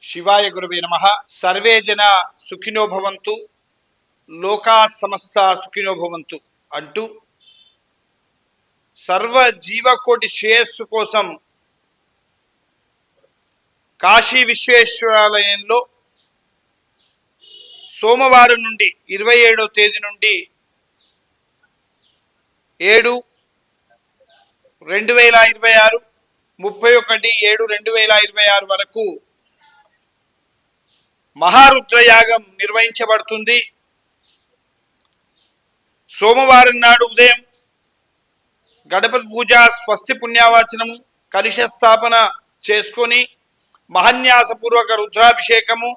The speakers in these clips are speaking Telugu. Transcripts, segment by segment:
శివాయ గురవే నమః. సర్వే జన సుఖినో భవంతు, లోకా సమస్త సుఖినో భవంతు అంటూ సర్వ జీవకోటి శ్రేయస్సు కోసం కాశీ విశ్వేశ్వరాలయంలో సోమవారం నుండి 27వ తేదీ నుండి 7/2026 31/7/2026 వరకు మహారుద్రయాగం నిర్వహించబడుతుంది. సోమవారం నాడు ఉదయం గణపతి పూజ, స్వస్తి పుణ్యావాచనము, కలశ స్థాపన చేసుకొని మహాన్యాసపూర్వక రుద్రాభిషేకము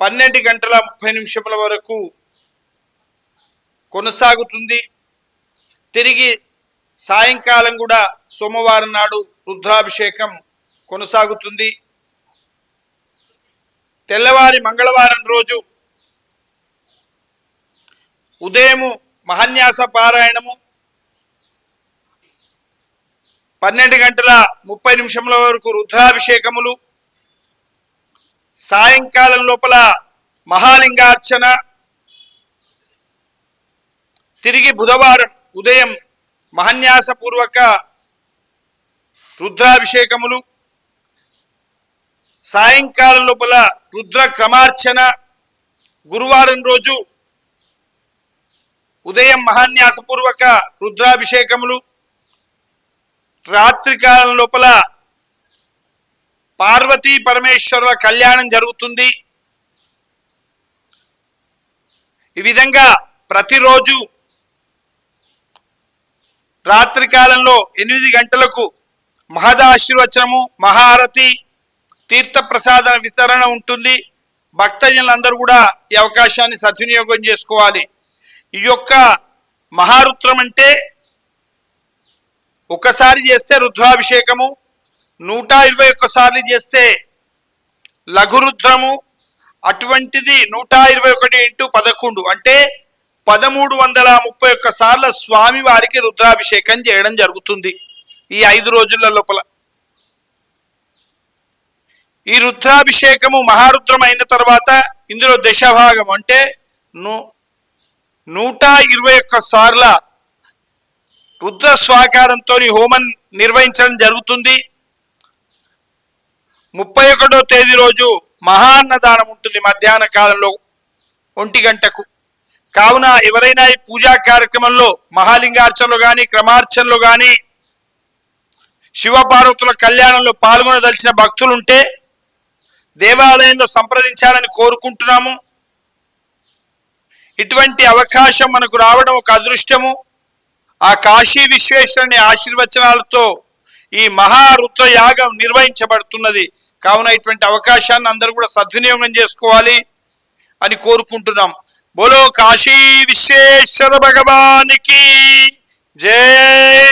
12:30 వరకు కొనసాగుతుంది. తిరిగి సాయంకాలం కూడా సోమవారం నాడు రుద్రాభిషేకం కొనసాగుతుంది. తెల్లవారి మంగళవారం రోజు ఉదయము మహాన్యాస పారాయణము 12:30 వరకు రుద్రాభిషేకములు, సాయంకాలం లోపల మహాలింగార్చన, తిరిగి బుధవారం ఉదయం మహాన్యాసపూర్వక రుద్రాభిషేకములు, సాయంకాలం లోపల రుద్ర క్రమార్చన, గురువారం రోజు ఉదయం మహాన్యాసపూర్వక రుద్రాభిషేకములు, రాత్రికాలం లోపల పార్వతీ పరమేశ్వరుల కళ్యాణం జరుగుతుంది. ఈ విధంగా ప్రతిరోజు రాత్రికాలంలో 8 గంటలకు మహదాశీర్వచనము, మహారతి, తీర్థప్రసాద వితరణ ఉంటుంది. భక్తజనులందరూ కూడా ఈ అవకాశాన్ని సద్వినియోగం చేసుకోవాలి. ఈ యొక్క మహారుద్రం అంటే ఒకసారి చేస్తే రుద్రాభిషేకము, 121 సార్లు చేస్తే లఘురుద్రము, అటువంటిది 121 × 11 అంటే 1331 సార్లు స్వామి వారికి రుద్రాభిషేకం చేయడం జరుగుతుంది ఈ 5 రోజుల లోపల. ఈ రుద్రాభిషేకము మహారుద్రం అయిన తర్వాత ఇందులో దశభాగం అంటే 121 సార్ల రుద్ర స్వాకారంతో హోమం నిర్వహించడం జరుగుతుంది. 31వ తేదీ రోజు మహాన్నదానం ఉంటుంది మధ్యాహ్న కాలంలో 1 గంటకు. కావున ఎవరైనా ఈ పూజా కార్యక్రమంలో మహాలింగార్చనలో కానీ, క్రమార్చనలో కానీ, శివపార్వతుల కళ్యాణంలో పాల్గొనదలిచిన భక్తులుంటే దేవాలయంలో సంప్రదించాలని కోరుకుంటున్నాము. ఇటువంటి అవకాశం మనకు రావడం ఒక అదృష్టము. ఆ కాశీ విశ్వేశ్వరుని ఆశీర్వచనాలతో ఈ మహారుద్ర యాగం నిర్వహించబడుతున్నది. కావున ఇటువంటి అవకాశాన్ని అందరూ కూడా సద్వినియోగం చేసుకోవాలి అని కోరుకుంటున్నాం. బోలో కాశీ విశ్వేశ్వర భగవానికి జై.